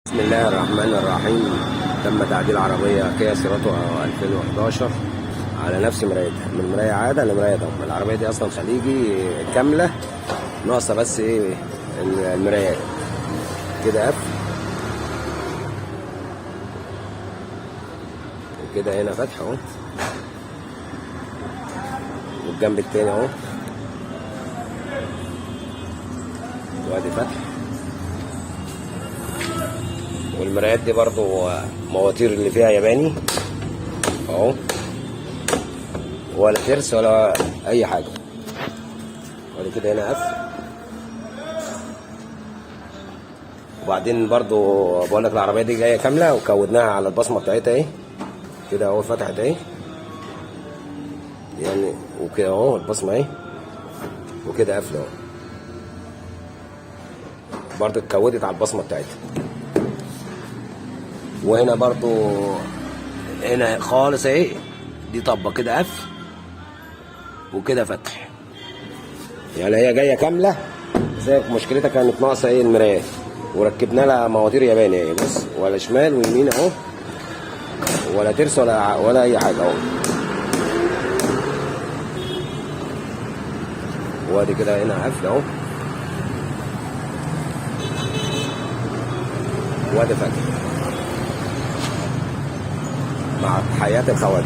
بسم الله الرحمن الرحيم. تم تعديل عربية كيا سيراتو 2011 على نفس مرايتها، من مراية عادة لمراية ضم. العربية دي أصلا خليجي كاملة، ناقصة بس إيه المرايات كده قفل وكده. هنا فتح أهو، والجنب التاني أهو وادي فتح. والمرايات دي برضو مواتير اللي فيها ياباني اهو، ولا ترس ولا اي حاجه. وادي كده هنا قفل. وبعدين برضو بقول لك العربيه دي جايه كامله وكودناها على البصمه بتاعتها اهي كده اهو، فتحت اهي يعني، وكده اهو البصمه اهي، وكده قافله اهو، برضو اتكودت على البصمه بتاعتها. وهنا برضو هنا خالص اهي، دي طبه كده قفل وكده فتح. يعني هي جايه كامله، زي مشكلتها كانت ناقصه ايه المرايات، وركبنا لها مواتير ياباني اهي. بص، ولا شمال ويمين اهو، ولا ترس ولا اي حاجه اهو. وادي كده هنا قفل اهو، وادي فتح مع تحيات الخواجه.